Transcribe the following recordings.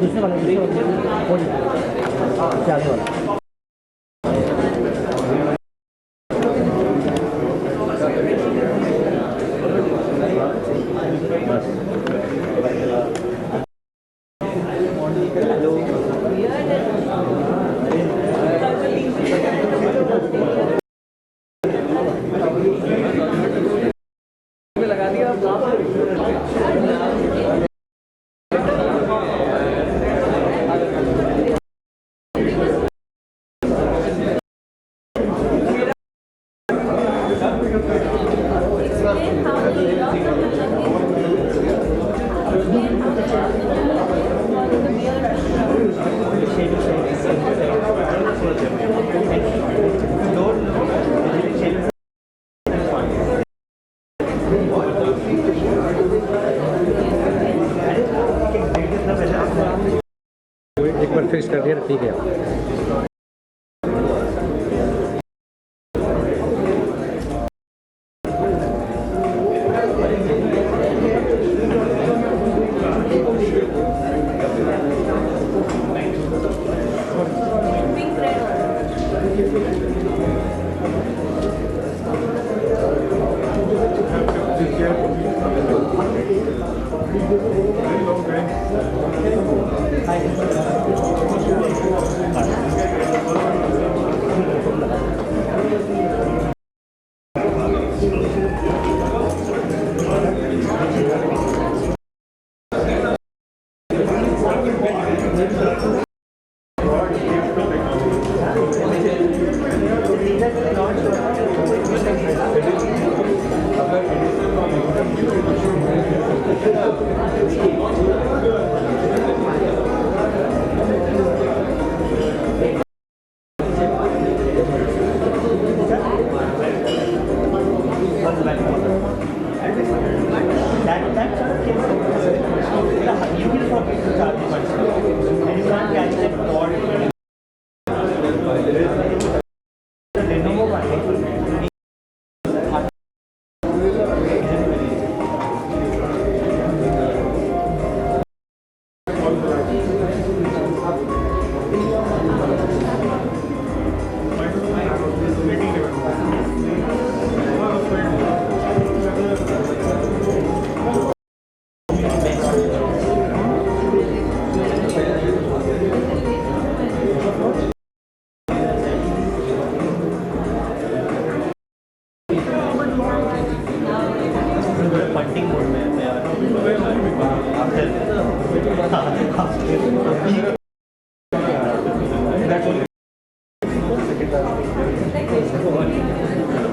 दूसरे वाले लगा दिया एक बार फिक्स कर दिया ठीक है।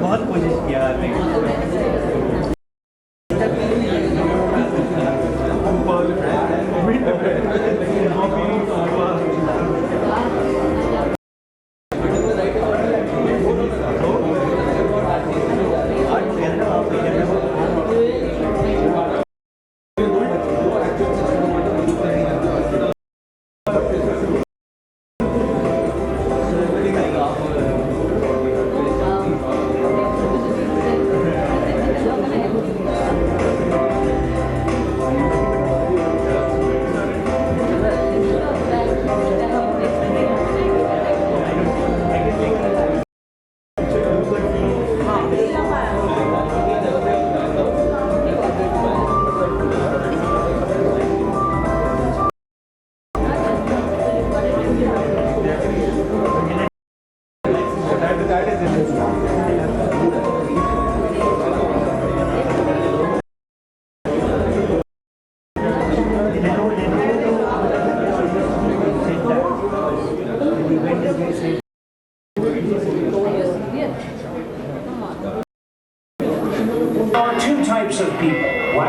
बहुत कोशिश किया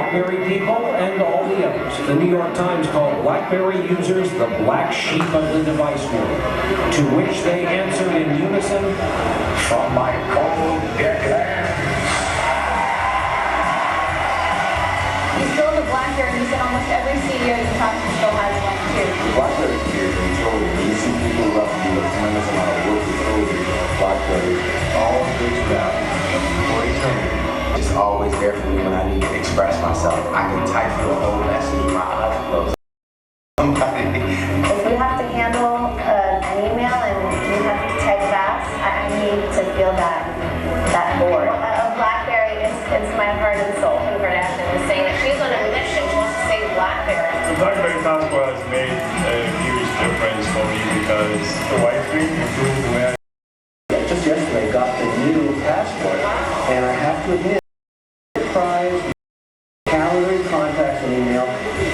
BlackBerry people and all the others. The New York Times called BlackBerry users the black sheep of the device world, to which they answered in unison, "From my cold, dead land." You still have a BlackBerry, you said almost every CEO you talk to still has one too. BlackBerry is controlled. You see people who have to do a tremendous amount of work to code BlackBerry. All things about it's always there for me when I need to express myself. I can type through a whole message with my eyes closed. If you have to handle an email and you have to type fast, I need to feel that board. A BlackBerry, it's my heart and soul. Kim Kardashian was saying that she's on a mission. She wants to save BlackBerry. The BlackBerry Classic has made a huge difference for me because the widescreen improved the way I just yesterday got the new passport, and I have to admit, enterprise, calendar, contacts, and email,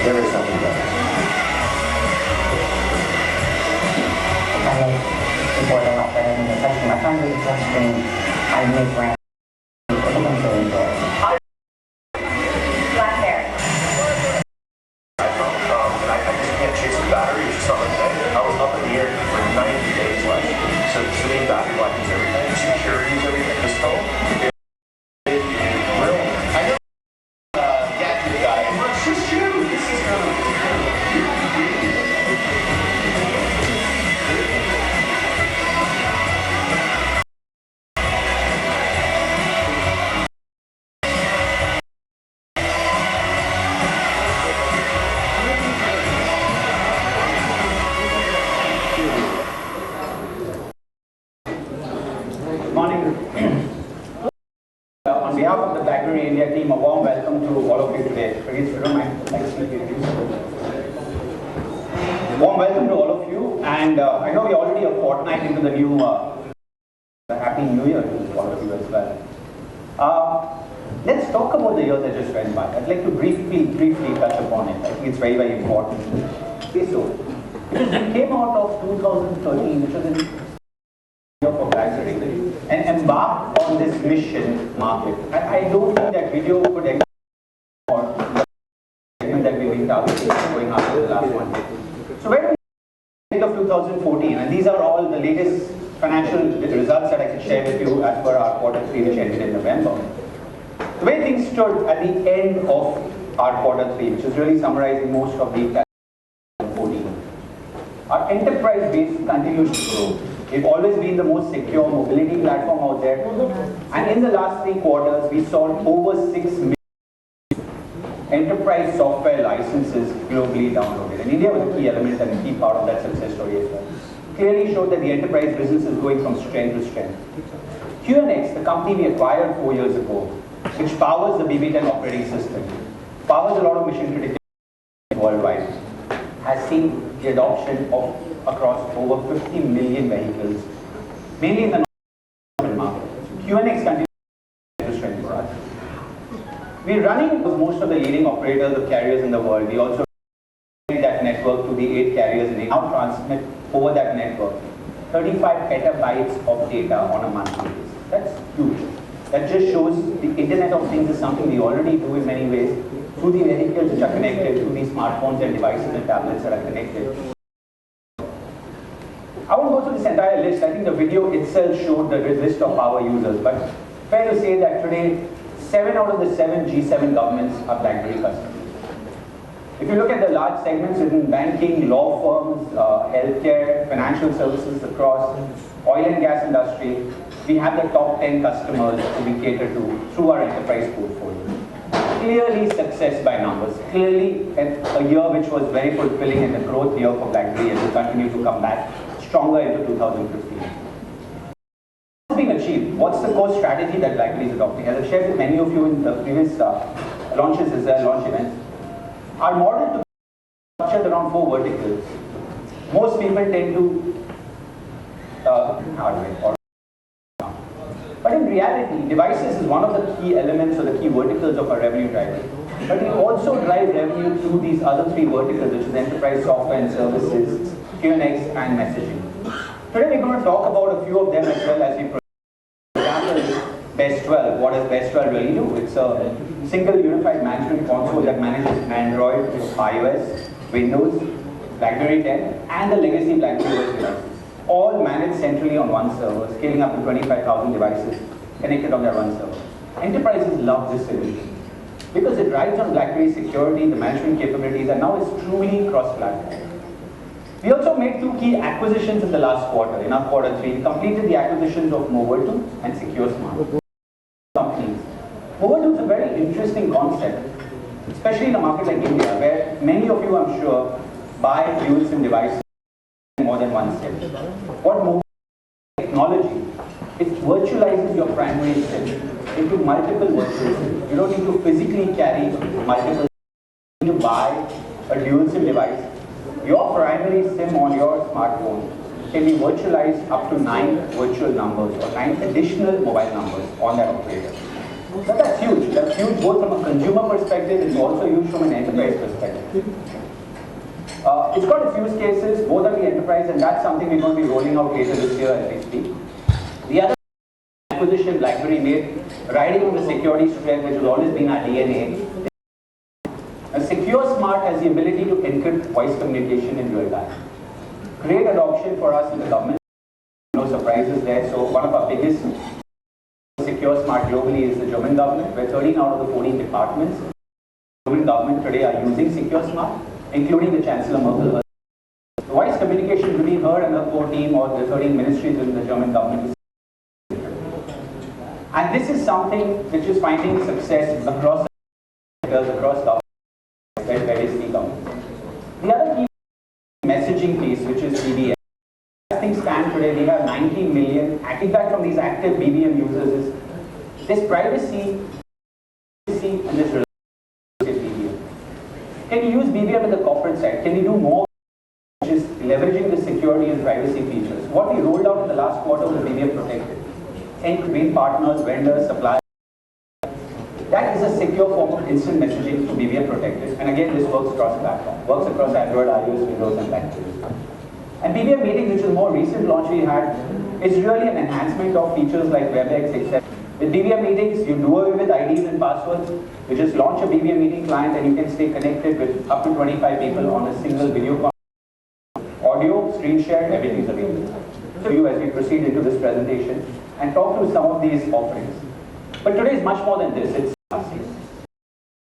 there is something better. I make keyboard a lot better than the touchscreen. I find with the touchscreen, I make RAM. It becomes really enjoyable. BlackBerry. And I just can't chase the battery. It's just not like that. I was up in the air for 90 days last year. So sitting battery life is everything. Security is everything. This phone, it is brilliant. I know gadget guy. It's just you. This is On behalf of the BlackBerry India team, a warm welcome to all of you today. Please don't mind. Thanks for warm welcome to all of you, and I know we're already a fortnight into the new Happy New Year to all of you as well. Let's talk about the year that just went by. I'd like to briefly touch upon it. I think it's very, very important. Okay, so because we came out of 2013, which was an year for BlackBerry, and embarked on this mission market. I don't think that video could explain or the segment that we've been targeting going after the last one. So where do we end of 2014? And these are all the latest financial results that I can share with you as per our Q3, which ended in November. The way things stood at the end of our Q3, which is really summarizing most of the 2014, our enterprise base continues to grow. We've always been the most secure mobility platform out there, and in the last 3 quarters, we sold over 6 million enterprise software licenses globally downloaded. And India was a key element and a key part of that success story as well. Clearly showed that the enterprise business is going from strength to strength. QNX, the company we acquired 4 years ago, which powers the BB10 operating system, powers a lot of mission critical worldwide, has seen the adoption of across over 50 million vehicles, mainly in the North market. QNX continues to strength for us. We're running with most of the leading operators of carriers in the world. We also that network to the 8 carriers and now transmit over that network 35 petabytes of data on a monthly basis. That's huge. That just shows the Internet of Things is something we already do in many ways through the vehicles which are connected, through these smartphones and devices and tablets that are connected. I won't go through this entire list. I think the video itself showed the list of our users, but fair to say that today, 7 out of the 7 G7 governments are BlackBerry customers. If you look at the large segments within banking, law firms, healthcare, financial services across oil and gas industry, we have the top 10 customers who we cater to through our enterprise portfolio. Clearly success by numbers. Clearly a year which was very fulfilling and a growth year for BlackBerry and will continue to come back stronger into 2015. What's being achieved? What's the core strategy that BlackBerry is adopting? As I've shared with many of you in the previous launches as well, launch events, our model to structured around 4 verticals. Most people tend to hardware. But in reality, devices is one of the key elements or the key verticals of our revenue driver. But we also drive revenue through these other 3 verticals, which is enterprise software and services, QNX, and messaging. Today we're going to talk about a few of them as well as we proceed. For example, best 12. What does Best 12 really do? It's a single unified management console that manages Android, iOS, Windows, BlackBerry 10, and the legacy BlackBerry OS devices, all managed centrally on one server, scaling up to 25,000 devices connected on that one server. Enterprises love this solution because it rides on BlackBerry security, the management capabilities, and now it's truly cross-platform. We also made two key acquisitions in the last quarter. In our quarter 3, we completed the acquisitions of Movertu and SecureSmart companies. Movertu is a very interesting concept, especially in a market like India, where many of you, I'm sure, buy dual SIM devices more than one SIM. What Movertu technology, it virtualizes your primary SIM into multiple virtual SIMs. You don't need to physically carry multiple SIMs. You need to buy a dual SIM device. Your primary SIM on your smartphone can be virtualized up to 9 virtual numbers or 9 additional mobile numbers on that operator. So that's huge. That's huge both from a consumer perspective, it's also huge from an enterprise perspective. It's got its use cases, both are the enterprise, and that's something we're going to be rolling out later this year as we speak. The other acquisition BlackBerry made, riding on the security strength, which has always been our DNA. SecureSmart has the ability to encrypt voice communication in real time. Great adoption for us in the government. No surprises there. So one of our biggest SecureSmart globally is the German government, where 13 out of the 14 departments of the German government today are using SecureSmart, including the Chancellor Merkel. The voice communication between her and her core team or the 13 ministries in the German government is. And this is something which is finding success across government. The other key messaging piece, which is BBM. As things stand today, we have 90 million. Feedback from these active BBM users is this privacy and this relationship BBM. Can you use BBM in the corporate side? Can you do more, which is leveraging the security and privacy features? What we rolled out in the last quarter was BBM Protected. And between partners, vendors, suppliers. That is a secure form of instant messaging to BBM Protected. And again, this works cross-platform. Works across Android, iOS, Windows, and BlackBerry. And BBM Meetings, which is a more recent launch we had, is really an enhancement of features like WebEx, etc. With BBM Meetings, you do away with IDs and passwords. You just launch a BBM Meeting client and you can stay connected with up to 25 people on a single video conference. Audio, screen share, everything is available. So you, as we proceed into this presentation, and talk through some of these offerings. But today is much more than this.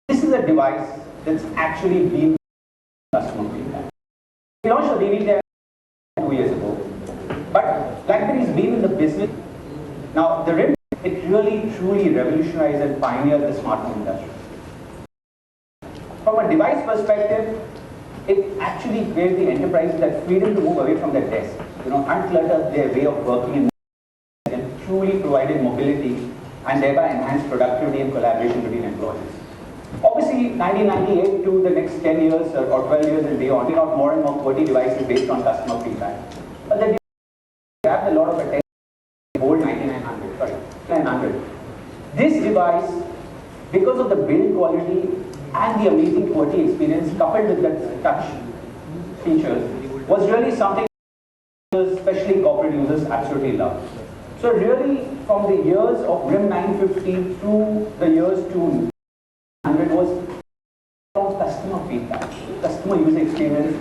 This is a device that's actually been customer feedback. We launched the BB10 2 years ago, but BlackBerry's been in the business. Now, the RIM, it really truly revolutionized and pioneered the smartphone industry. From a device perspective, it actually gave the enterprises that freedom to move away from their desk, unclutter their way of working and truly provided mobility and thereby enhanced productivity and collaboration between employees. Obviously, 1998 to the next 10 years or 12 years and beyond, we got more and more QWERTY devices based on customer feedback. But they grabbed a lot of attention in the old 900. This device, because of the build quality and the amazing QWERTY experience coupled with the touch features, was really something especially corporate users absolutely love. So really, from the years of RIM 950 through the years to 100 was from customer feedback, customer user experience,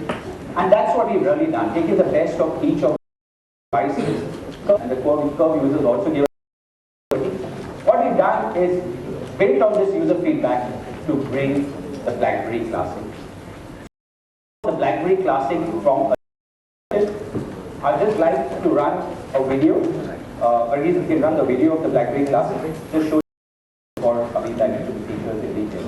and that's what we've really done, taking the best of each of the devices, and the curve users also give us. What we've done is built on this user feedback to bring the BlackBerry Classic. The BlackBerry Classic from I'd just like to run a video. Varghese, we can run the video of the BlackBerry Classic. Just show you for coming back into the features in detail.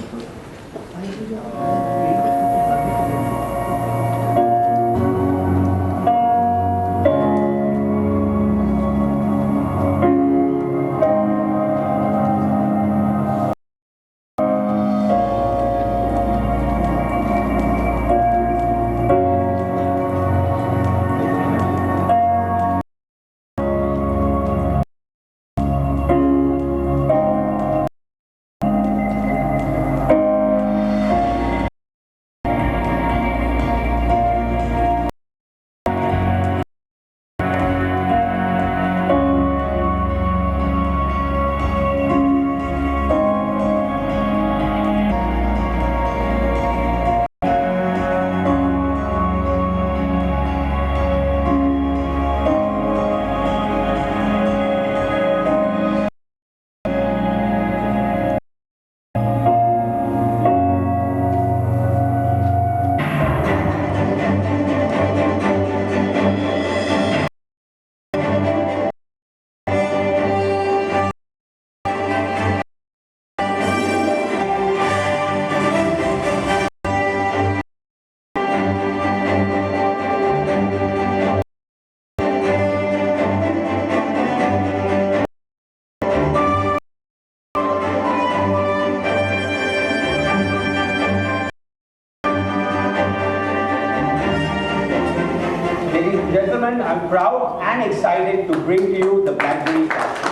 and excited to bring to you the BlackBerry Classic.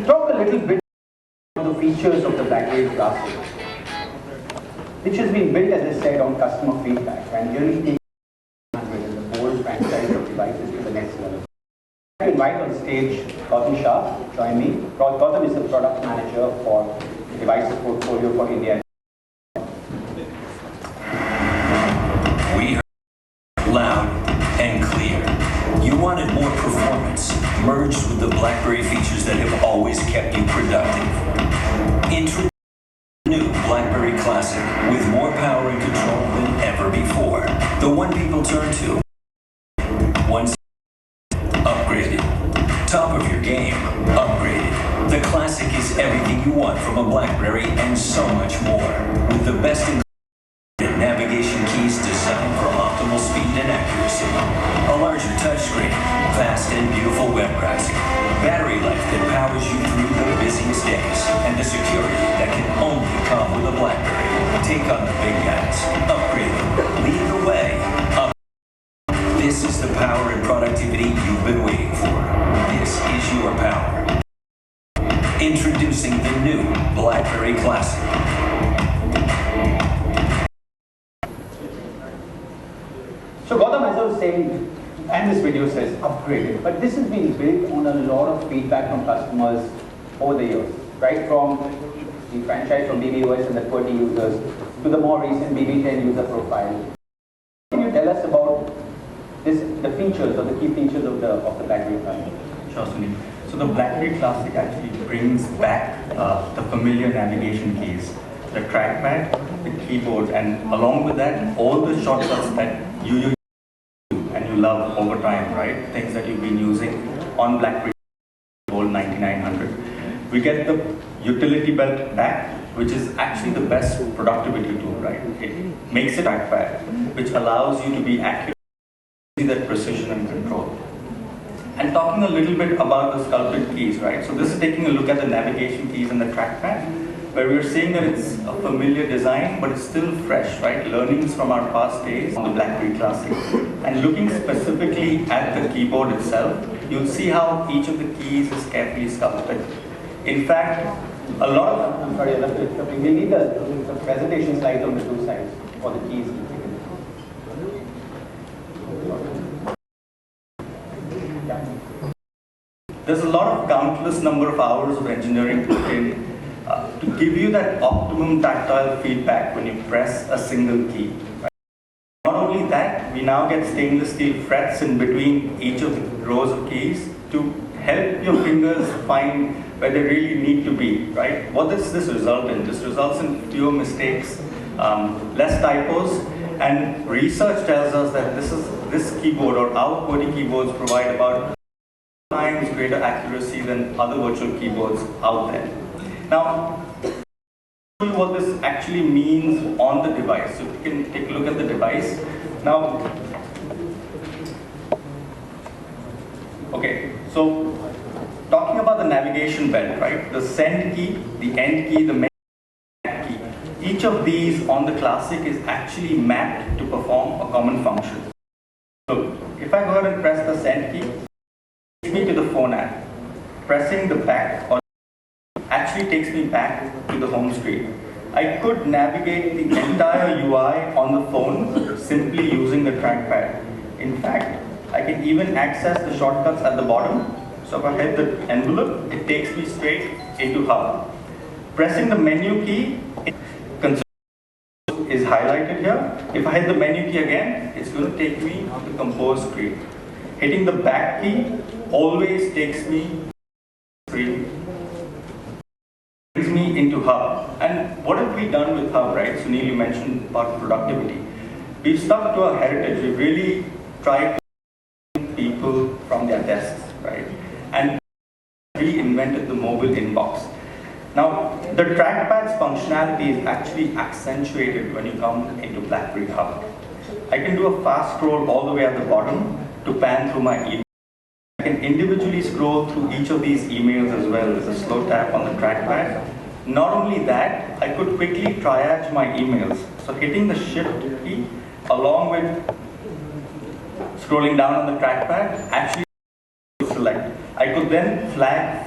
Talk a little bit about the features of the BlackBerry Classic, which has been built, as I said, on customer feedback and really taking the whole franchise of devices to the next level. I invite on stage Gautam Shah, join me. Gautam is the product manager for the devices portfolio for India. We heard loud and clear. You wanted more performance, merged with the BlackBerry features that have always kept you productive. Introduce the new BlackBerry Classic with more power and control than ever before. The one people turn to. Once upgraded. Top of your game, upgraded. The Classic is everything you want from a BlackBerry and so much more. With the best in navigation keys designed for optimal speed and accuracy. A larger touchscreen, fast and beautiful web browsing. Battery life that powers you through the busiest days. And the security that can only come with a BlackBerry. Take on the big guys. Upgrade them. Lead the way. This is the power and productivity you've been waiting for. This is your power. Introducing the new BlackBerry Classic. So Gautam, as I was saying, and this video says upgraded, but this has been built on a lot of feedback from customers over the years, right from the franchise from BBOS and the QWERTY users to the more recent BB10 user profile. Can you tell us about the features or the key features of the BlackBerry Classic? Sure, Sunil. So the BlackBerry Classic actually brings back the familiar navigation keys, the trackpad, the keyboard, and along with that, all the shortcuts that you use and you love over time, right? Things that you've been using on BlackBerry Gold 9900. We get the utility belt back, which is actually the best productivity tool, right? It makes it trackpad, which allows you to be accurate, that precision and control. And talking a little bit about the sculpted keys, right? So this is taking a look at the navigation keys and the trackpad, where we're seeing that it's a familiar design, but it's still fresh, right? Learnings from our past days on the BlackBerry Classic. And looking specifically at the keyboard itself, you'll see how each of the keys is carefully sculpted. In fact, a lot of... I'm sorry, we need the presentation slides on the two sides for the keys. There's a lot of countless number of hours of engineering put in to give you that optimum tactile feedback when you press a single key. Right? Not only that, we now get stainless steel frets in between each of the rows of keys to help your fingers find where they really need to be, right? What does this result in? This results in fewer mistakes, less typos, and research tells us that this keyboard or our QWERTY keyboards provide about times greater accuracy than other virtual keyboards out there. Now, to show you what this actually means on the device. So you can take a look at the device. Now, okay, so talking about the navigation belt, right? The send key, the end key, the main key. Each of these on the Classic is actually mapped to perform a common function. So if I go ahead and press the send key, me to the phone app. Pressing the back or actually takes me back to the home screen. I could navigate the entire UI on the phone simply using the trackpad. In fact, I can even access the shortcuts at the bottom. So if I hit the envelope, it takes me straight into Hub. Pressing the menu key is highlighted here. If I hit the menu key again, it's going to take me to the compose screen. Hitting the back key always takes me screen, brings me into Hub. And what have we done with Hub, right? Sunil, you mentioned about productivity. We've stuck to our heritage. We've really tried to move people from their desks, right? And reinvented the mobile inbox. Now, the trackpad's functionality is actually accentuated when you come into BlackBerry Hub. I can do a fast scroll all the way at the bottom to pan through my email. I can individually scroll through each of these emails as well with a slow tap on the trackpad. Not only that, I could quickly triage my emails. So hitting the shift key along with scrolling down on the trackpad actually select. I could then flag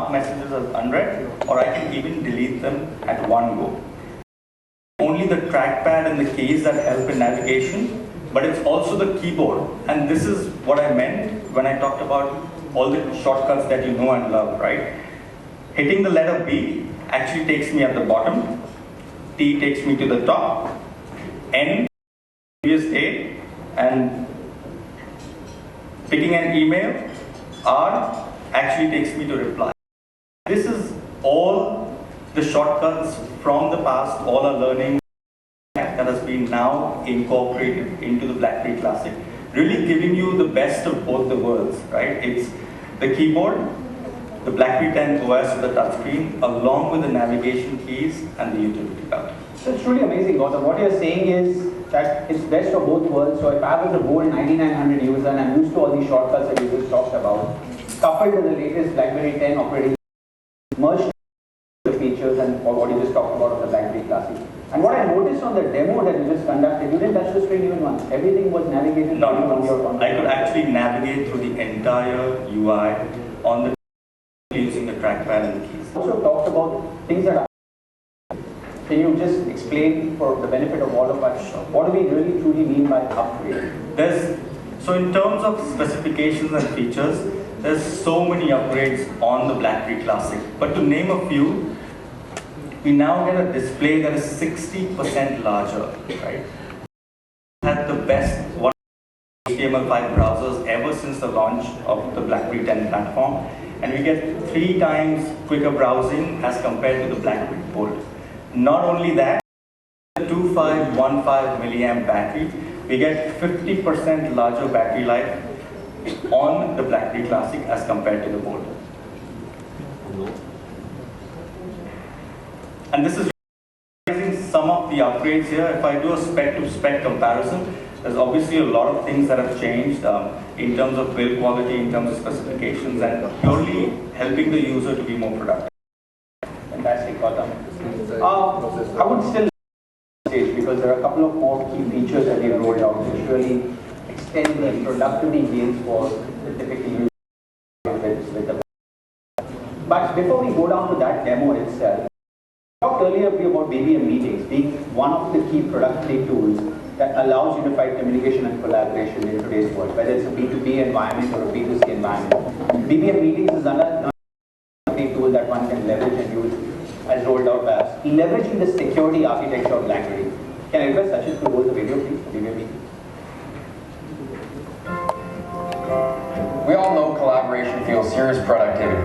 messages as unread, or I can even delete them at one go. Only the trackpad and the keys that help in navigation, but it's also the keyboard. And this is what I meant when I talked about all the shortcuts that you know and love, right? Hitting the letter B actually takes me at the bottom, T takes me to the top, N, previous date, and picking an email, R actually takes me to reply. This is all the shortcuts from the past, all our learning that has been now incorporated into the BlackBerry Classic, really giving you the best of both the worlds, right? It's the keyboard, the BlackBerry 10 OS with the touchscreen, along with the navigation keys and the utility belt. So it's truly amazing, Gautam. What you're saying is that it's best of both worlds. So if I was a bold 9900 user and I'm used to all these shortcuts that you just talked about, coupled with the latest BlackBerry 10 operating, merged the features and what you just talked about of the BlackBerry Classic. And what I noticed on the demo that you just conducted, you didn't touch the screen even once. Everything was navigated on your phone. I could actually navigate through the entire UI on the using the trackpad and the keys. Also talked about things that are. Can you just explain for the benefit of all of us, what do we really truly mean by upgrade? So in terms of specifications and features, there's so many upgrades on the BlackBerry Classic. But to name a few, we now get a display that is 60% larger, right? Had the best HTML5 browsers ever since the launch of the BlackBerry 10 platform. And we get 3 times quicker browsing as compared to the BlackBerry Bold. Not only that, the 2515 milliamp battery, we get 50% larger battery life on the BlackBerry Classic as compared to the Bold. And this is some of the upgrades here. If I do a spec-to-spec comparison, there's obviously a lot of things that have changed in terms of build quality, in terms of specifications, and purely helping the user to be more productive. Fantastic, Gautam. I would still stage because there are a couple of more key features that we have rolled out which really extend the productivity gains for the typical user with the. But before we go down to that demo itself, I talked earlier about BBM meetings being one of the key productivity tools that allows unified communication and collaboration in today's world, whether it's a B2B environment or a B2C environment. BBM meetings is another tool that one can leverage and use as rolled out by us, leveraging the security architecture of BlackBerry. Can I request Sachin to roll the video, please? Video meeting. We all know collaboration fuels serious productivity,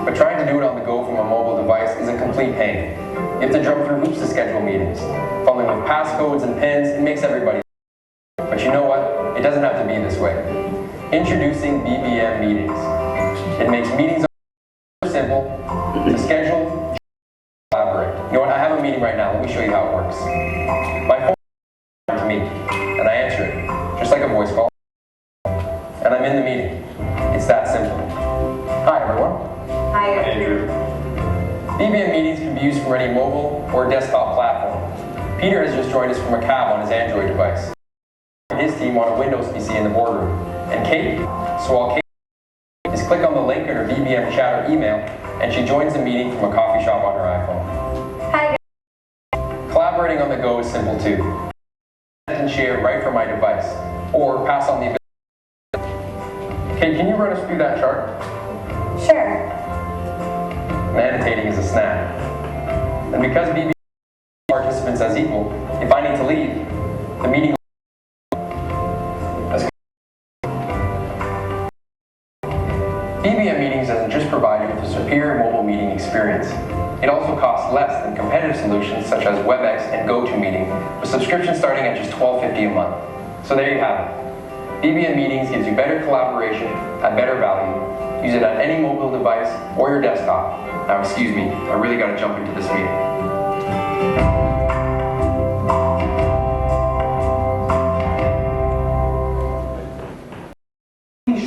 but trying to do it on the go from a mobile device is a complete pain. You have to jump through hoops to schedule meetings. Fumbling with passcodes and pins, it makes everybody. But you know what? It doesn't have to be this way. Introducing BBM meetings. It makes meetings simple to schedule, collaborate. You know what? I have a meeting right now. Let me show you how it works. My phone comes to me, and I answer it, just like a voice call. And I'm in the meeting. It's that simple. Hi, everyone. Hi, Andrew. BBM meetings can be used from any mobile or desktop platform. Peter has just joined us from a cab on his Android device. His team on a Windows PC in the boardroom. And Kate, so while Kate is click on the link in her BBM chat or email, and she joins the meeting from a coffee shop on her iPhone. Hi. Collaborating on the go is simple too. And share right from my device, or pass on the. Kate, can you run us through that chart? Sure. Meditating is a snap. And because BBM participants as equal, it BBM Meetings doesn't just provide you with a superior mobile meeting experience. It also costs less than competitive solutions such as WebEx and GoToMeeting, with subscriptions starting at just $12.50 a month. So there you have it. BBM Meetings gives you better collaboration at better value. Use it on any mobile device or your desktop. Now excuse me, I really got to jump into this meeting.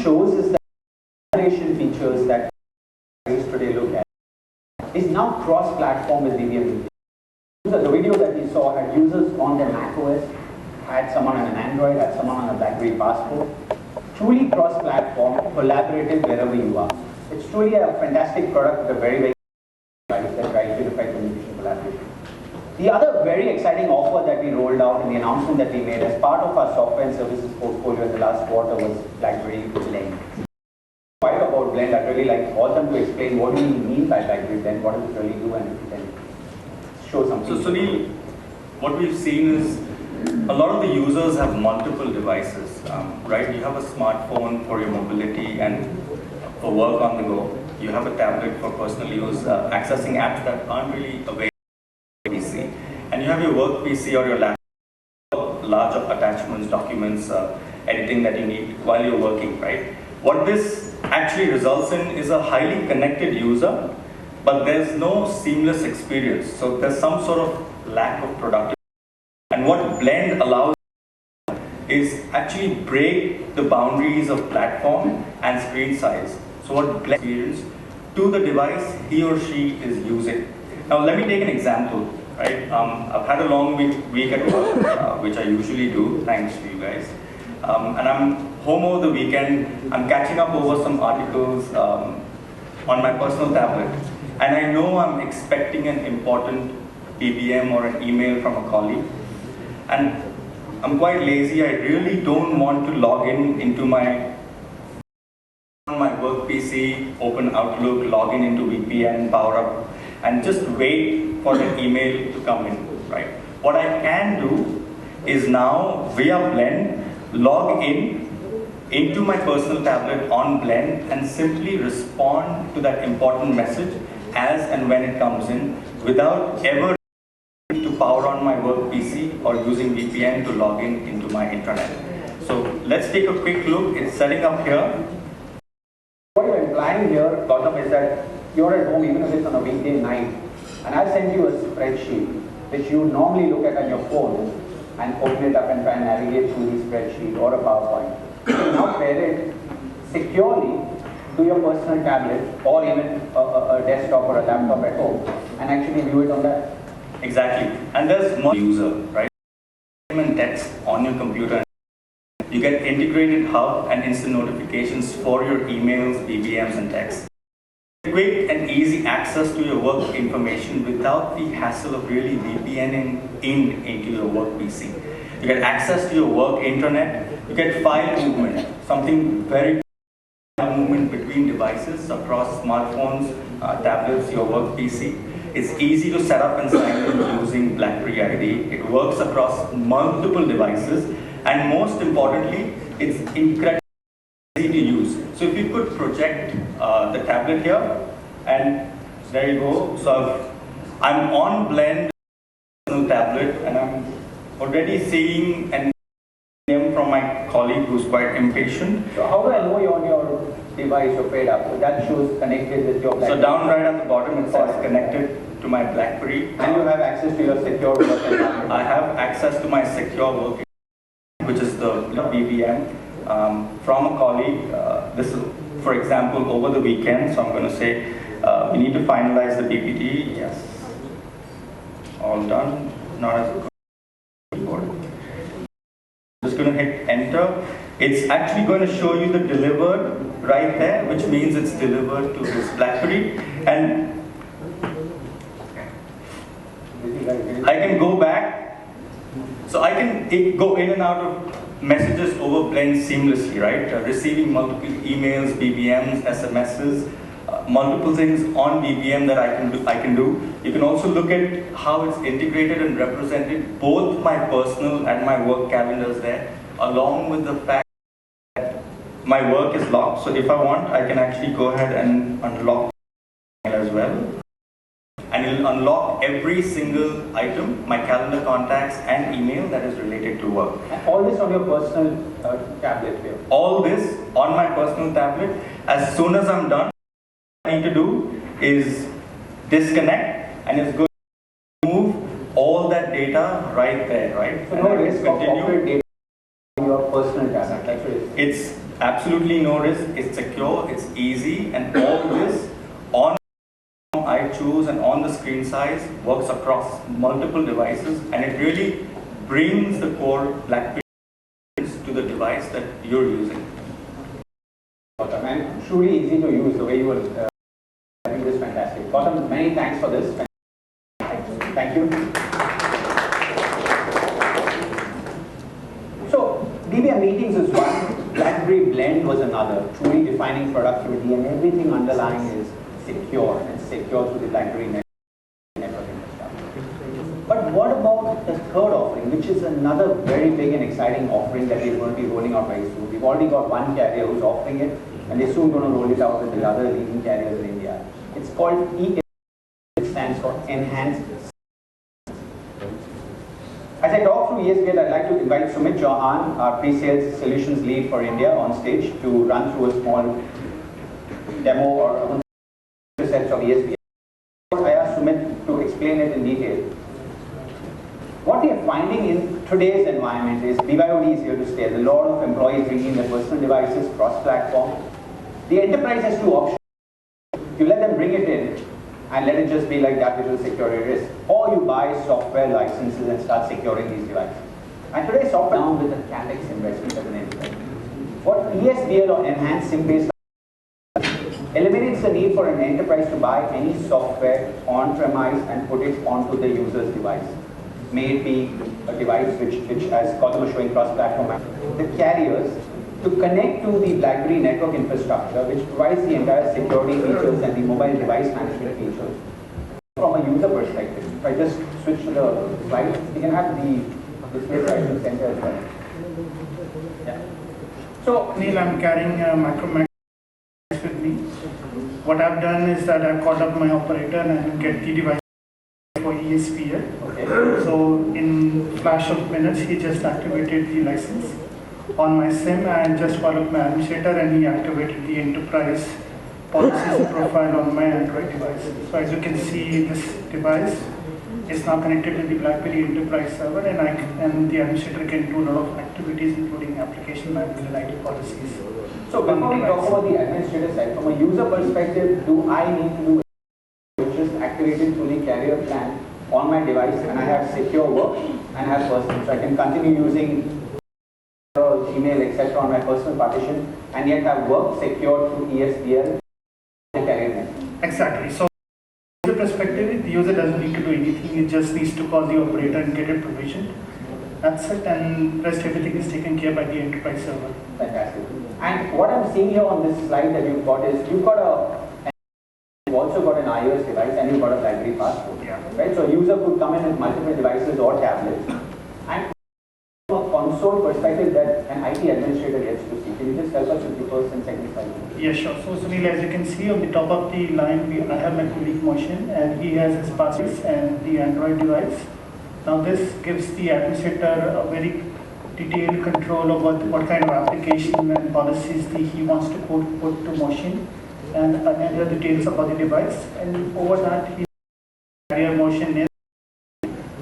Shows is that collaboration features that today look at is now cross-platform with BBM. The video that we saw had users on their macOS, had someone on an Android, had someone on a BlackBerry Passport. Truly cross-platform, collaborative wherever you are. It's truly a fantastic product with a very unified communication collaboration. The other very exciting offer that we rolled out in the announcement that we made as part of our software and services portfolio in the last quarter was BlackBerry Blend. Quite about Blend, I'd really like all them to explain what do we mean by BlackBerry Blend, what does it really do, and if you can show something. So Sunil, what we've seen is a lot of the users have multiple devices, right? You have a smartphone for your mobility and for work on the go. You have a tablet for personal use, accessing apps that aren't really available on your PC. And you have your work PC or your laptop, large attachments, documents, editing that you need while you're working, right? What this actually results in is a highly connected user, but there's no seamless experience. So there's some sort of lack of productivity. And what Blend allows is actually break the boundaries of platform and screen size. So what Blend experience to the device he or she is using. Now let me take an example, right? I've had a long week at work, which I usually do, thanks to you guys. And I'm home over the weekend, I'm catching up over some articles on my personal tablet. And I know I'm expecting an important BBM or an email from a colleague. And I'm quite lazy, I really don't want to log into my work PC, open Outlook, log into VPN, power up, and just wait for the email to come in, right? What I can do is now, via Blend, log into my personal tablet on Blend and simply respond to that important message as and when it comes in without ever to power on my work PC or using VPN to log into my intranet. So let's take a quick look. It's setting up here. What you're implying here, Gautam, is that you're at home even if it's on a weekday night, and I'll send you a spreadsheet which you normally look at on your phone and open it up and try and navigate through the spreadsheet or a PowerPoint. You can now pair it securely to your personal tablet or even a desktop or a laptop at home and actually view it on that. Exactly. And there's more user, right? And text on your computer. You get integrated hub and instant notifications for your emails, BBMs, and texts. Quick and easy access to your work information without the hassle of really VPNing into your work PC. You get access to your work intranet. You get file movement, something very movement between devices across smartphones, tablets, your work PC. It's easy to set up and sign in using BlackBerry ID. It works across multiple devices. And most importantly, it's incredibly easy to use. So if you could project the tablet here, and there you go. So I'm on Blend tablet, and I'm already seeing an name from my colleague who's quite impatient. So how do I know you're on your device, your paid app? So that shows connected with your BlackBerry. So down right at the bottom it says connected to my BlackBerry. And you have access to your secure work environment. I have access to my secure work, which is the BBM from a colleague. This is, for example, over the weekend. So I'm going to say we need to finalize the PPT. Yes, all done. Not as good. Just going to hit enter. It's actually going to show you the delivered right there, which means it's delivered to this BlackBerry. And I can go back. So I can go in and out of messages over Blend seamlessly, right? Receiving multiple emails, BBMs, SMSs, multiple things on BBM that I can do. You can also look at how it's integrated and represented both my personal and my work calendars there, along with the fact that my work is locked. So if I want, I can actually go ahead and unlock as well. And it will unlock every single item, my calendar, contacts, and email that is related to work. And all this on your personal tablet here? All this on my personal tablet. As soon as I'm done, what I need to do is disconnect, and it's going to move all that data right there, right? So no risk of corporate data on your personal tablet. That's what it is. It's absolutely no risk. It's secure. It's easy, and all this on I choose and on the screen size works across multiple devices, and it really brings the core BlackBerry to the device that you're using. And truly easy to use the way you were doing this. Fantastic. Gautam, many thanks for this. Thank you. So BBM meetings is one, BlackBerry Blend was another, truly defining productivity, and everything underlying is secure, and secure through the BlackBerry network infrastructure. But what about the third offering, which is another very big and exciting offering that we're going to be rolling out very soon? We've already got one carrier who's offering it, and they're soon going to roll it out with the other leading carriers in India. It's called it stands for Enhanced. As I talk through ESBL, I'd like to invite Sumit Chauhan, our pre-sales solutions lead for India, on stage to run through a small demo or sets of ESBL. I asked Sumit to explain it in detail. What we are finding in today's environment is BYOD is here to stay. There's a lot of employees bringing their personal devices cross-platform. The enterprise has two options. You let them bring it in and let it just be like that little security risk, or you buy software licenses and start securing these devices. And today, software down with the CapEx investment as an enterprise. What ESBL or Enhanced SIM-based eliminates the need for an enterprise to buy any software on-premise and put it onto the user's device. May it be a device which as Gautam was showing cross-platform, the carriers to connect to the BlackBerry network infrastructure, which provides the entire security features and the mobile device management features. From a user perspective, if I just switch to the slide, you can have the display right in the center as well. Yeah. So, Neil, I'm carrying a macro with me. What I've done is that I've called up my operator and get the device for ESBL. okay. So in flash of minutes, he just activated the license on my SIM and just called up my administrator, and he activated the enterprise policies profile on my Android device. So as you can see, this device is now connected to the BlackBerry enterprise server, and the administrator can do a lot of activities, including application manual and IT policies. So before we talk about the administrator side, from a user perspective, do I need to do which is activated through the carrier plan on my device, and I have secure work and I have personal, so I can continue using Gmail, etc. on my personal partition, and yet have work secured through ESBL the carrier network. Exactly. So from the user perspective, the user doesn't need to do anything. It just needs to call the operator and get it provisioned. That's it, and rest everything is taken care by the enterprise server. Fantastic. And what I'm seeing here on this slide that you've got is you've also got an iOS device and you've got a BlackBerry passport. Yeah. Right? So a user could come in with multiple devices or tablets. And from a console perspective that an IT administrator gets to see. Can you just help us with the first and second slide? Yeah, sure. So Sunil, as you can see on the top of the line, I have my colleague Motion, and he has his passport and the Android device. Now this gives the administrator a very detailed control of what kind of application and policies he wants to put to Motion, and other details about the device. And over that, carrier Motion is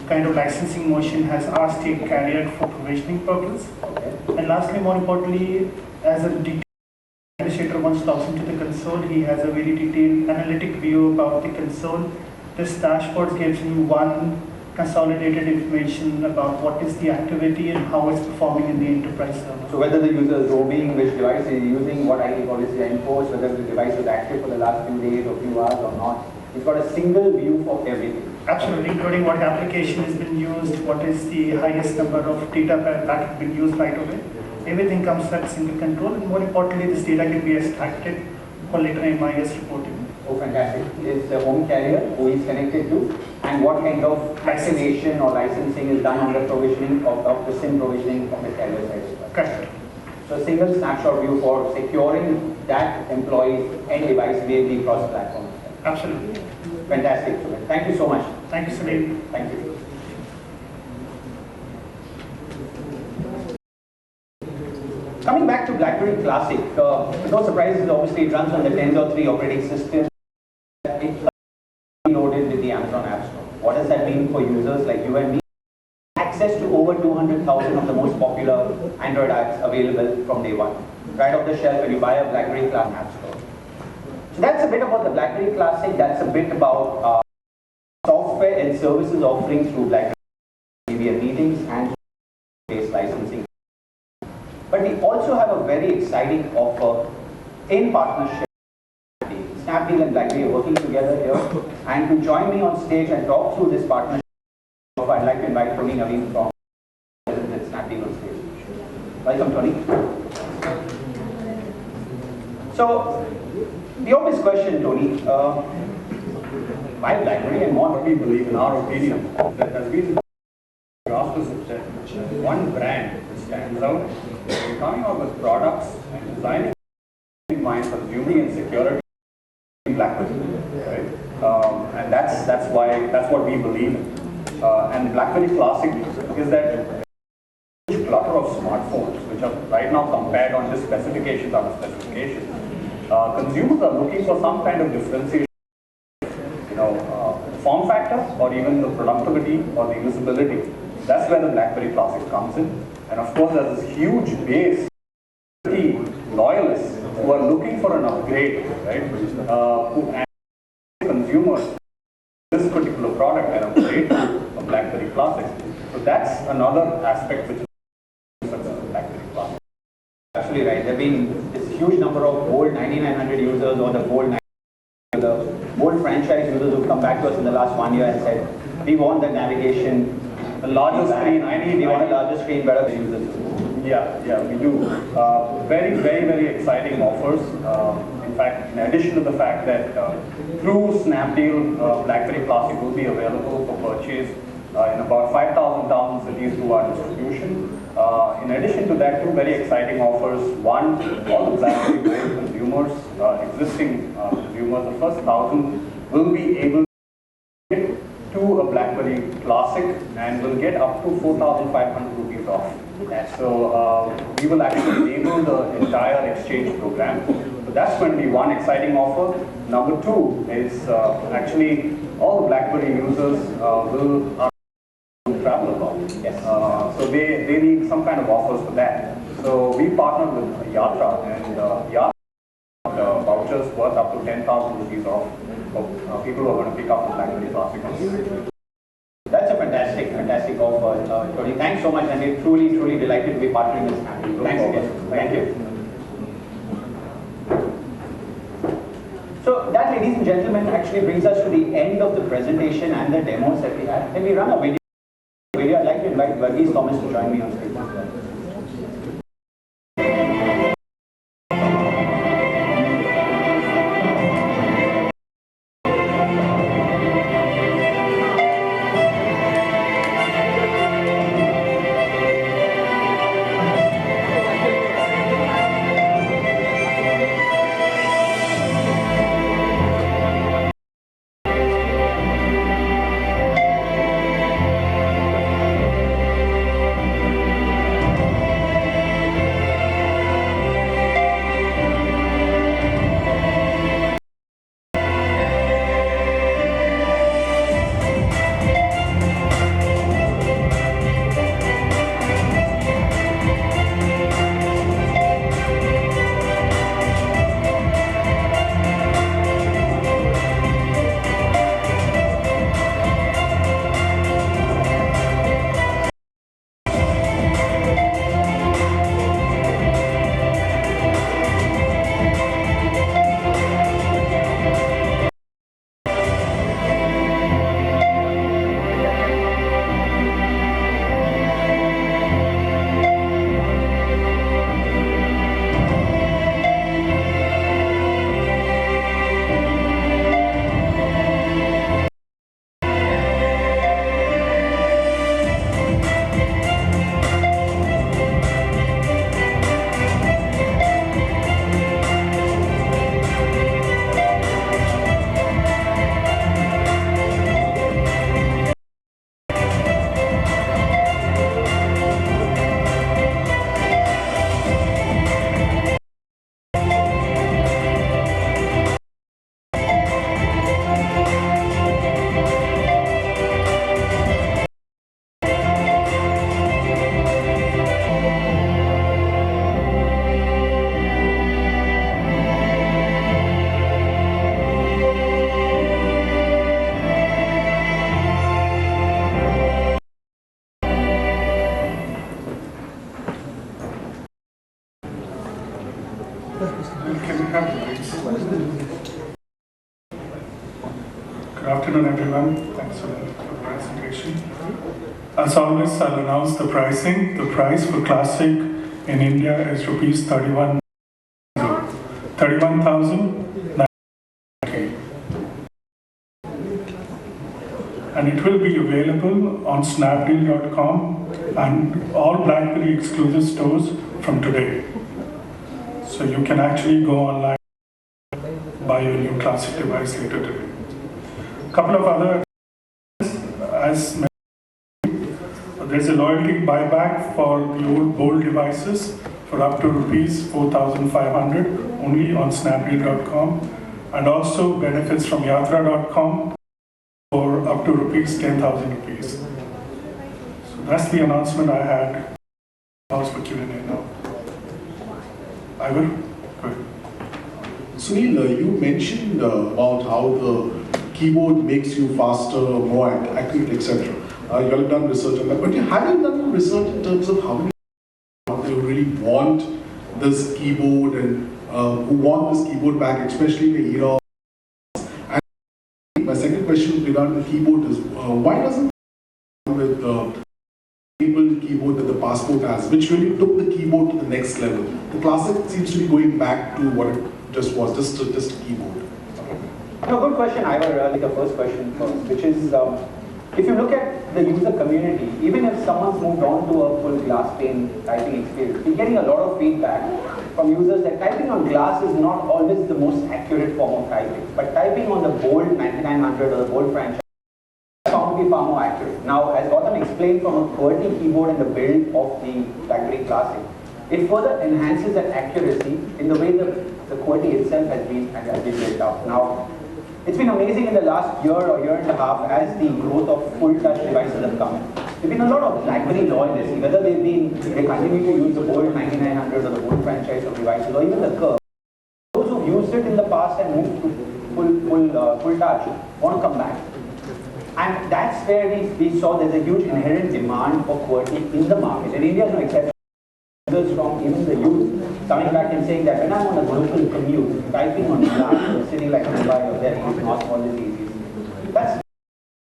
kind of licensing Motion has asked the carrier for provisioning purpose. Okay. And lastly, more importantly, as a detailed administrator once logs into the console, he has a very detailed analytic view about the console. This dashboard gives you one consolidated information about what is the activity and how it's performing in the enterprise server. So whether the user is roaming, which device is using, what IT policy are enforced, whether the device is active for the last few days or few hours or not. It's got a single view for everything. Absolutely, including what application has been used, what is the highest number of data packet been used right away. Everything comes at single control, and more importantly, this data can be extracted for later MIS reporting. Oh, fantastic. Is the home carrier who is connected to, and what kind of activation or licensing is done on the provisioning of the SIM provisioning from the carrier side as well. Correct. So a single snapshot view for securing that employee's end device may be cross-platform. Absolutely. Fantastic. Thank you so much. Thank you, Sunil. Thank you. Coming back to BlackBerry Classic, no surprises, obviously it runs on the 10.3 operating system. It's loaded with the Amazon App Store. What does that mean for users like you and me? Access to over 200,000 of the most popular Android apps available from day one. Right off the shelf when you buy a BlackBerry Classic App Store. So that's a bit about the BlackBerry Classic, that's a bit about software and services offering through BlackBerry meetings and based licensing. But we also have a very exciting offer in partnership. Snapdeal and BlackBerry are working together here. And to join me on stage and talk through this partnership, I'd like to invite Tony Naveen from Snapdeal on stage. Welcome, Tony. So, the obvious question, Tony, why BlackBerry and what we believe, in our opinion, that has been that one brand stands out, coming out with products and designing in mind for consuming and security in BlackBerry, right? And that's what we believe in. And BlackBerry Classic is that clutter of smartphones, which are right now compared on just specifications after specifications. Consumers are looking for some kind of differentiation, form factor or even the productivity or the usability. That's where the BlackBerry Classic comes in. And of course, there's this huge base of loyalists who are looking for an upgrade, right? And consumers this particular product and upgrade to a BlackBerry Classic. So that's another aspect which is of BlackBerry Classic. Absolutely right. There have been this huge number of old 9900 users or the old franchise users who come back to us in the last 1 year and said, we want the navigation, the larger screen, we want a larger screen, better users. Yeah, we do. Very exciting offers. In fact, in addition to the fact that through Snapdeal, BlackBerry Classic will be available for purchase in about 5,000 towns cities through our distribution. In addition to that, two very exciting offers. One, all the BlackBerry Blend consumers, existing consumers, the first 1,000 will be able to get to a BlackBerry Classic and will get up to 4,500 rupees off. So we will actually enable the entire exchange program. So that's going to be one exciting offer. Number two is actually all the BlackBerry users will travel a lot. Yes. So they need some kind of offers for that. So we partnered with Yatra, and Yatra vouchers worth up to 10,000 rupees off for people who are going to pick up the BlackBerry Classic. That's a fantastic offer, Tony. Thanks so much, and we're truly delighted to be partnering with Snapdeal. Thanks again. Thank you. So that, ladies and gentlemen, actually brings us to the end of the presentation and the demos that we had. Can we run a video? I'd like to invite Varghese Thomas to join me on stage as well. please. Good afternoon, everyone. Thanks for the presentation. As always, I'll announce the pricing. The price for Classic in India is rupees 31,000. And it will be available on snapdeal.com and all BlackBerry exclusive stores from today. So you can actually go online and buy your new Classic device later today. A couple of other, as mentioned, there's a loyalty buyback for the old Bold devices for up to rupees 4,500 only on snapdeal.com, and also benefits from yatra.com for up to ₹10,000 rupees. So that's the announcement I had. House for Q&A now. I will. Go ahead. Sunil, you mentioned about how the keyboard makes you faster, more accurate, etc. You have done research on that, but have you done research in terms of how many people really want this keyboard and who want this keyboard back, especially in the era of. My second question regarding the keyboard is, why doesn't it come with the enabled keyboard that the Passport has, which really took the keyboard to the next level? The Classic seems to be going back to what it just was, just a keyboard. No, good question, Ivor. I'll take the first question first, which is, if you look at the user community, even if someone's moved on to a full glass pane typing experience, we're getting a lot of feedback from users that typing on glass is not always the most accurate form of typing, but typing on the Bold 9900 or the Bold franchise is found to be far more accurate. Now, as Gautam explained from a QWERTY keyboard and the build of the BlackBerry Classic, it further enhances that accuracy in the way the QWERTY itself has been built up. Now, it's been amazing in the last year or year and a half as the growth of full touch devices have come. There have been a lot of BlackBerry loyalists, whether they continue to use the Bold 9900 or the Bold franchise of devices, or even the Curve. Those who've used it in the past and moved to full touch want to come back. And that's where we saw there's a huge inherent demand for QWERTY in the market. And India is no exception. Users from even the youth coming back and saying that when I'm on a local commute, typing on glass, or sitting like Mumbai or Delhi is not always easy. That's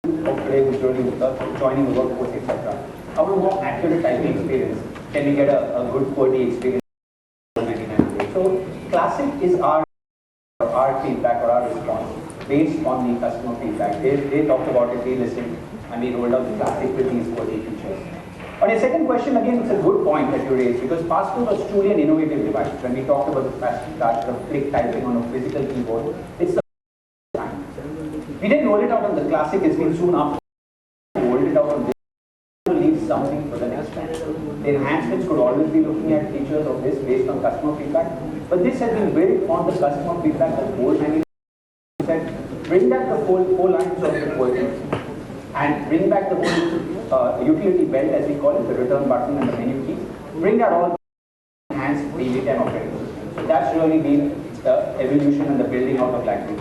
of today who's really joining the workforce, etc. I want a more accurate typing experience. Can we get a good QWERTY experience? So Classic is our feedback or our response based on the customer feedback. They talked about it, they listened, and we rolled out the Classic with these QWERTY features. On your second question, again, it's a good point that you raised, because Passport was truly an innovative device. When we talked about the touch of click typing on a physical keyboard, it's the time. We didn't roll it out on the Classic, it's been soon after. We rolled it out on this to leave something for the next time. The enhancements could always be looking at features of this based on customer feedback, but this has been built on the customer feedback of Bold 9900. Said, bring back the four lines of the QWERTY and bring back the whole utility belt, as we call it, the return button and the menu keys. Bring that all enhanced DV10 operating system. So that's really been the evolution and the building out of BlackBerry.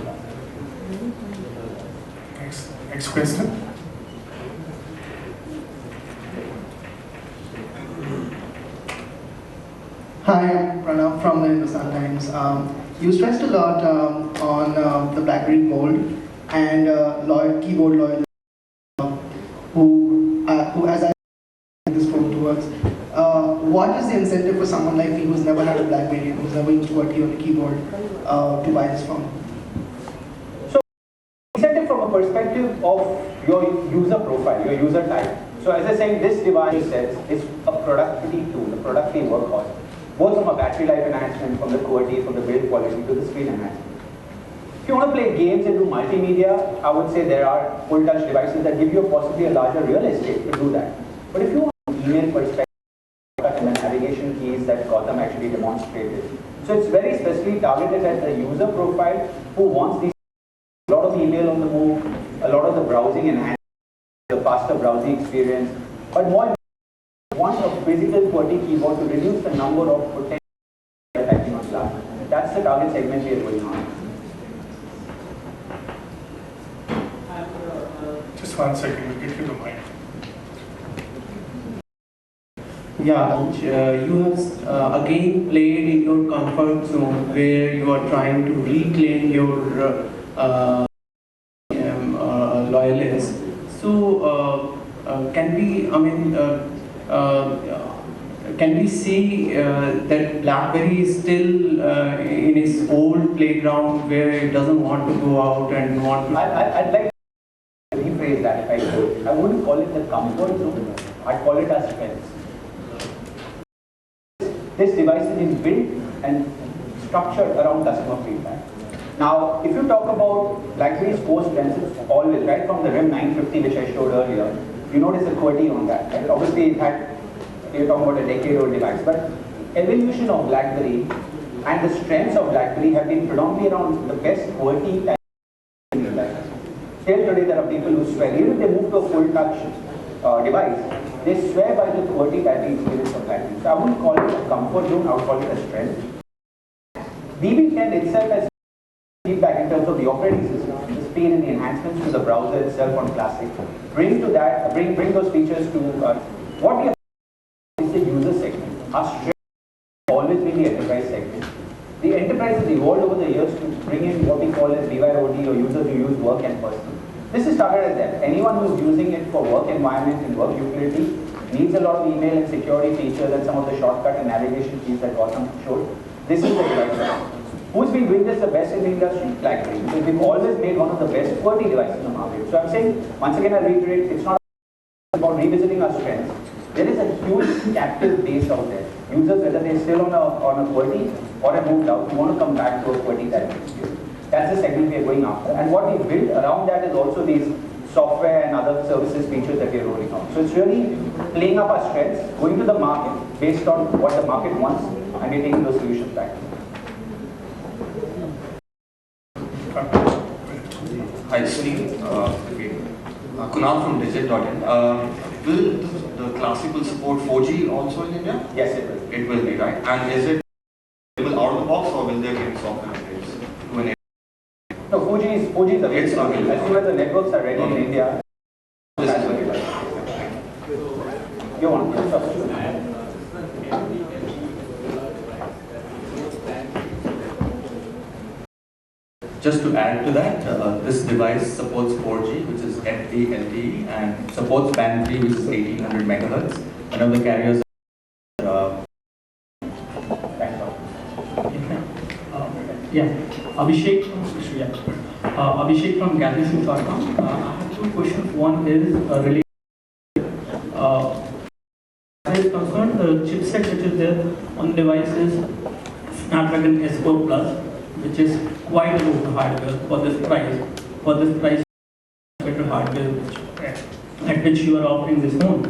Next question. Hi, I'm Pranav from the Hindustan Times. You stressed a lot on the BlackBerry Bold and keyboard loyalists who, as I this phone towards, what is the incentive for someone like me who's never had a BlackBerry and who's never used QWERTY on a keyboard to buy this phone? So, incentive from a perspective of your user profile, your user type. So, as I said, this device says it's a productivity tool, a productivity workhorse, both from a battery life enhancement, from the QWERTY, from the build quality to the screen enhancement. If you want to play games and do multimedia, I would say there are full touch devices that give you possibly a larger real estate to do that. But if you want email perspective and the navigation keys that Gautam actually demonstrated, so it's very specifically targeted at the user profile who wants these, a lot of email on the move, a lot of the browsing and the faster browsing experience, but more want a physical QWERTY keyboard to reduce the number of potential typing on glass. That's the target segment we are going on. Just 1 second, we'll get you the mic. Yeah, you have again played in your comfort zone where you are trying to reclaim your loyalists. So, can we, can we see that BlackBerry is still in its old playground where it doesn't want to go out and want to... I'd like to rephrase that if I could. I wouldn't call it the comfort zone, I'd call it as strength. This device is built and structured around customer feedback. Now, if you talk about BlackBerry's core strengths, it's always, right from the RIM 950 which I showed earlier, you notice the QWERTY on that, right? Obviously it had, you're talking about a decade-old device, but evolution of BlackBerry and the strengths of BlackBerry have been predominantly around the best QWERTY type devices. Still today there are people who swear, even if they move to a full touch device, they swear by the QWERTY typing experience of BlackBerry. So I wouldn't call it a comfort zone, I would call it a strength. BB10 itself has feedback in terms of the operating system, the speed and the enhancements to the browser itself on Classic. Bring those features to what we have is the user segment. Our strength has always been the enterprise segment. The enterprise has evolved over the years to bring in what we call as BYOD or users who use work and personal. This is started as that. Anyone who's using it for work environment and work utility needs a lot of email and security features and some of the shortcut and navigation keys that Qualcomm showed. This is the device. Who's been doing this the best in the industry? BlackBerry. Because we've always made one of the best QWERTY devices in the market. So I'm saying, once again I reiterate, it's not about revisiting our strengths. There is a huge captive base out there. Users, whether they're still on a QWERTY or have moved out, who want to come back to a QWERTY type experience. That's the segment we are going after. And what we built around that is also these software and other services features that we are rolling out. So it's really playing up our strengths, going to the market based on what the market wants, and we're taking those solutions back. Hi, Steve. Kunal from Digit.in. Will the Classic will support 4G also in India? Yes, it will. It will be, right? And is it available out of the box or will there be software updates to enable? No, 4G is available. It's available. As soon as the networks are ready in India, this is available. You want to? Just to add to that, this device supports 4G, which is FD LTE, and supports band 3, which is 1800 megahertz. One of the carriers. Abhishek from GalaxySim.com. I have two questions. One is related. As is concerned, the chipset which is there on the device is Snapdragon S4 Plus, which is quite a low hardware for this price. For this price, better hardware at which you are offering this phone.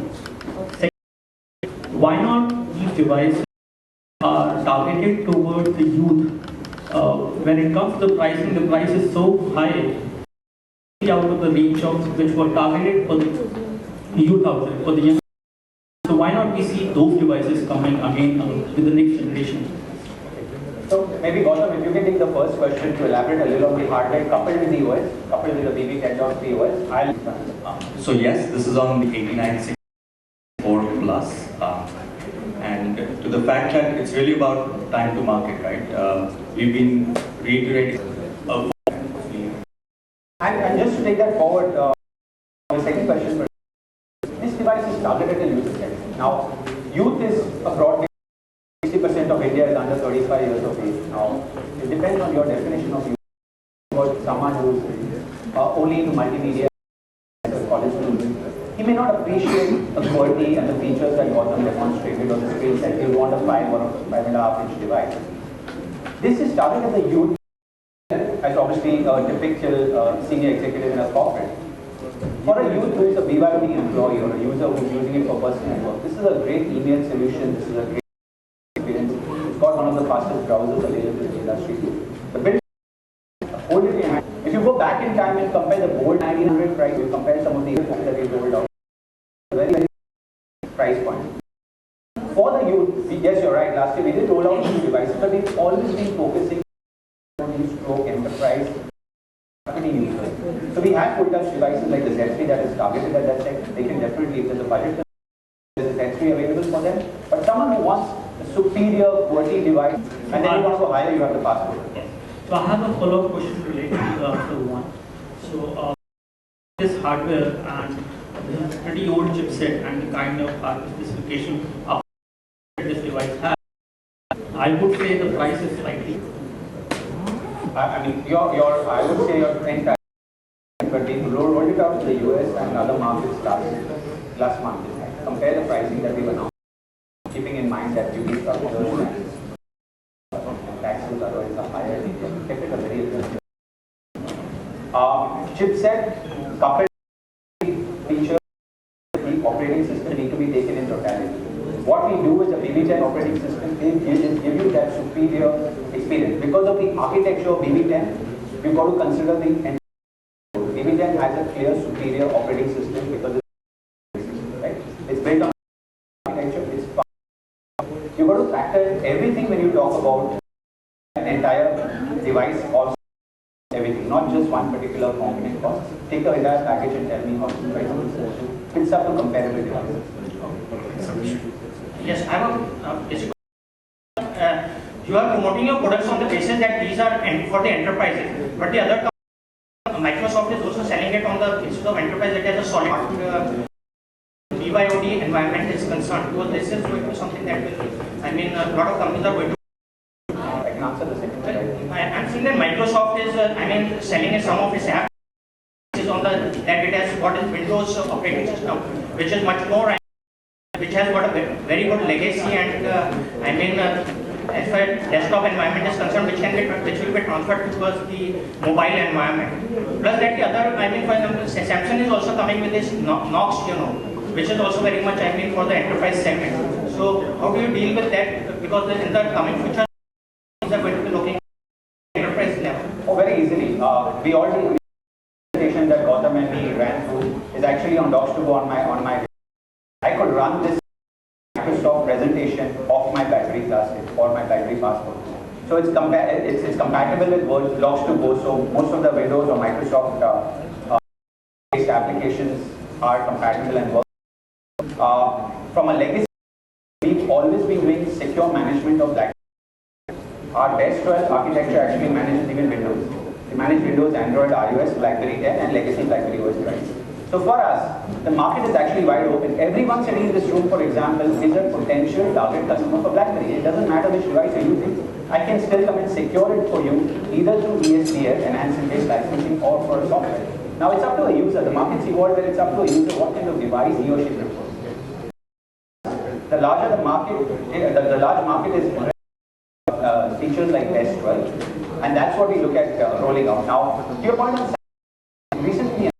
Second, why not these devices are targeted towards the youth? When it comes to the pricing, the price is so high, out of the range of which were targeted for the youth out there, for the young. So why not we see those devices coming again with the next generation? So maybe Gautam, if you can take the first question to elaborate a little on the hardware coupled with the OS, coupled with the BB10.3 OS. So yes, this is on the 8964 Plus. And to the fact that it's really about time to market, right? We've been reiterating. And just to take that forward, the second question, this device is targeted at user segment. Now, youth is a broad 60% of India is under 35 years of age. Now, it depends on your definition of youth. About someone who's only into multimedia, college student. He may not appreciate the quality and the features that Gautam demonstrated or the screen set. He'll want a 5 or a 5.5-inch device. This is targeted at the youth as obviously a typical senior executive in a corporate. For a youth who is a BYOD employee or a user who's using it for personal work, this is a great email solution. This is a great experience. It's got one of the fastest browsers available in the industry. The build, hold it in hand. If you go back in time and compare the bold 1900 price, you compare some of the other phones that we rolled out. Very, very price point. For the youth, yes, you're right. Last year we did roll out these devices, but we've always been focusing on these stroke enterprise users. So we have full touch devices like the Z3 that is targeted at that segment. They can definitely, if there's a budget, there's a Z3 available for them. wants a superior QWERTY device, and then you want to go higher, you have the passport. Yes. So I have a follow-up question related to the one. So this hardware and this pretty old chipset and the kind of hardware specification of this device has, I would say the price is slightly. I mean, I would say your trend, but we rolled it out to the US and other markets last month. Compare the pricing that we were now, keeping in mind that duty structures and taxes otherwise are higher. We kept it a very aggressive. Chipset, coupled features, the operating system need to be taken in totality. What we do is a BB10 operating system give you that superior experience. Because of the architecture of BB10, you've got to consider the BB10 has a clear superior operating system because it's built on architecture. You've got to factor everything when you talk about an entire device or everything, not just one particular component cost. Take the entire package and tell me how to price it. It's up to comparable devices. Yes, I have a basic question. You are promoting your products on the basis that these are for the enterprises, but the other Microsoft is also selling it on the basis of enterprise that has a solid BYOD environment is concerned, because this is going to be something that will, I mean, a lot of companies are going to. I can answer the second question. I'm seeing that Microsoft is, selling some of its apps on that it has got a Windows operating system, which is much more, which has got a very good legacy, and as far as desktop environment is concerned, which will be transferred towards the mobile environment. Plus that the other, for example, Samsung is also coming with this Knox, which is also very much, for the enterprise segment. So how do you deal with that? Because in the coming future, these are going to be looking at enterprise level. Oh, very easily. We already the presentation that Gautam and me ran through is actually on Docs2Go on my. I could run this Microsoft presentation off my BlackBerry Classic or my BlackBerry Passport. So it's compatible with Docs2Go. So most of the Windows or Microsoft based applications are compatible and work. From a legacy, we've always been doing secure management of BlackBerry. Our best 12 architecture actually manages even Windows. We manage Windows, Android, iOS, BlackBerry 10 and legacy BlackBerry OS devices. So for us, the market is actually wide open. Everyone sitting in this room, for example, is a potential target customer for BlackBerry. It doesn't matter which device you're using. I can still come and secure it for you, either through ESDF, enhanced interface licensing, or for software. Now it's up to a user. The market's evolved where it's up to a user what kind of device he or she prefers. The larger the market, the large market is features like Best 12, and that's what we look at rolling out. Now, to your point on Samsung, recently,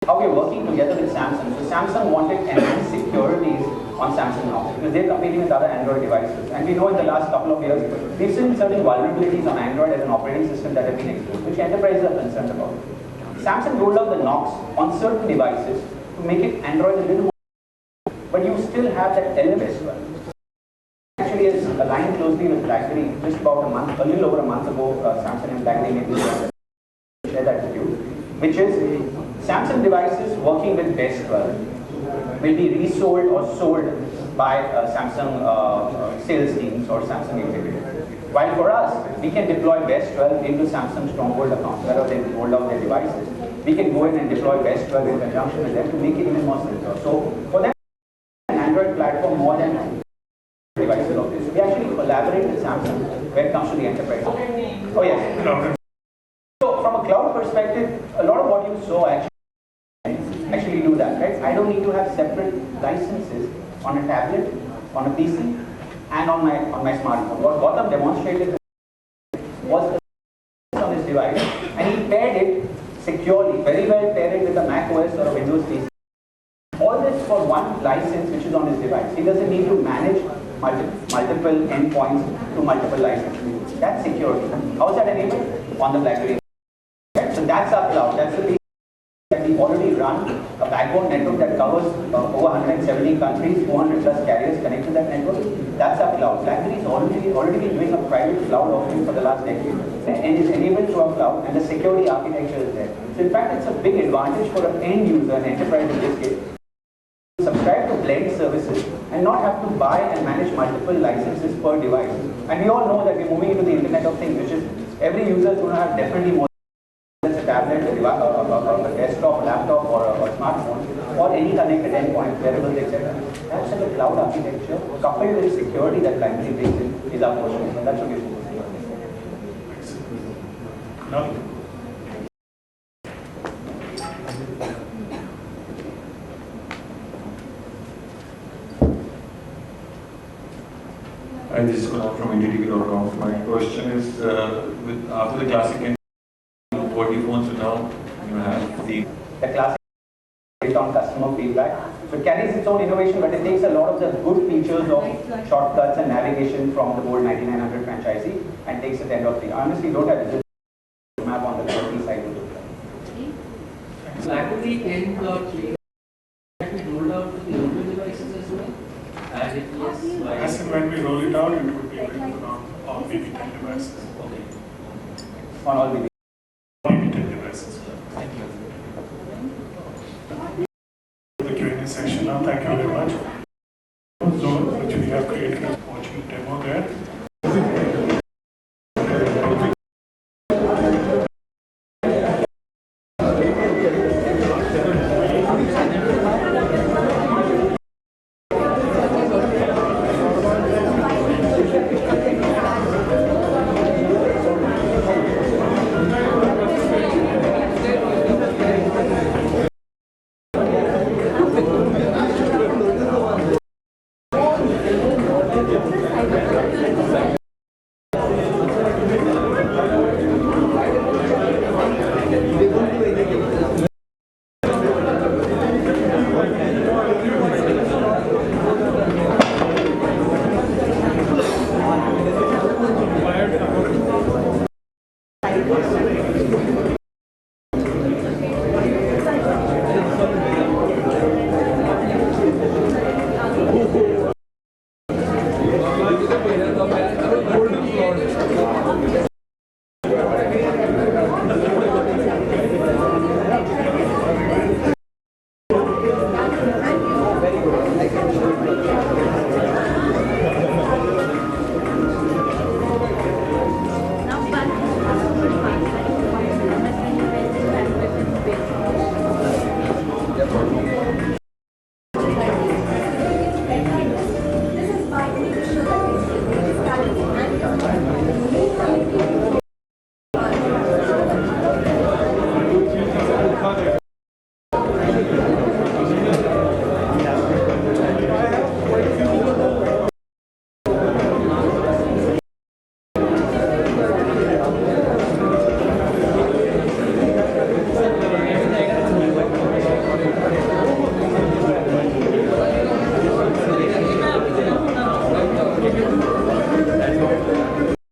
how we are working together with Samsung. So Samsung wanted enhanced securities on Samsung now because they're competing with other Android devices. And we know in the last couple of years, we've seen certain vulnerabilities on Android as an operating system that have been exposed, which enterprises are concerned about. Samsung rolled out the Knox on certain devices to make it Android a little more, but you still have that element as well. Actually, is aligned closely with BlackBerry just about a little over a month ago. Samsung and BlackBerry made this share that with you, which is Samsung devices working with Best 12 will be resold or sold by Samsung sales teams or Samsung executives. While for us, we can deploy Best 12 into Samsung Stronghold accounts, wherever they rolled out their devices. We can go in and deploy Best 12 in conjunction with them to make it even more secure. So for them, an Android platform more than devices of this. We actually collaborate with Samsung when it comes to the enterprise. Oh yes. So from a cloud perspective, a lot of what you saw actually do that, right? I don't need to have separate licenses on a tablet, on a PC, and on my smartphone. What Gautam demonstrated was on his device, and he paired it securely, very well paired it with a Mac OS or a Windows PC. All this for one license which is on his device. He doesn't need to manage multiple endpoints to multiple licenses. That's security. How is that enabled? On the BlackBerry. Okay? So that's our cloud. That's the piece that we already run a backbone network that covers over 170 countries, 400 plus carriers connect to that network. That's our cloud. BlackBerry has already been doing a private cloud offering for the last decade, and is enabled through our cloud, and the security architecture is there. So in fact, it's a big advantage for an end user, an enterprise in this case, subscribe to Blend services and not have to buy and manage multiple licenses per device. And we all know that we're moving into the Internet of Things, which is every user is going to have definitely more than a tablet, a desktop, a laptop, or a smartphone, or any connected endpoint, wearables, etc. That's like a cloud architecture coupled with security that BlackBerry brings in is our portion. And that's what we're focusing on. No. Hi, this is Kunal from NTTV.com. My question is, after the Classic and QWERTY phones, so now you have the Classic based on customer feedback. So it carries its own innovation, but it takes a lot of the good features of shortcuts and navigation from the old 9900 franchisee and takes it end of the. Honestly, don't have this map on the QWERTY side to look like. BlackBerry and the rolled out to the older devices as well? And if yes, why? As and when we roll it out, it would be available on all maybe 10 devices. Okay. On all the Maybe 10 devices. Thank you. The Q&A session now. Thank you very much. Zone which we have created, watching the demo there.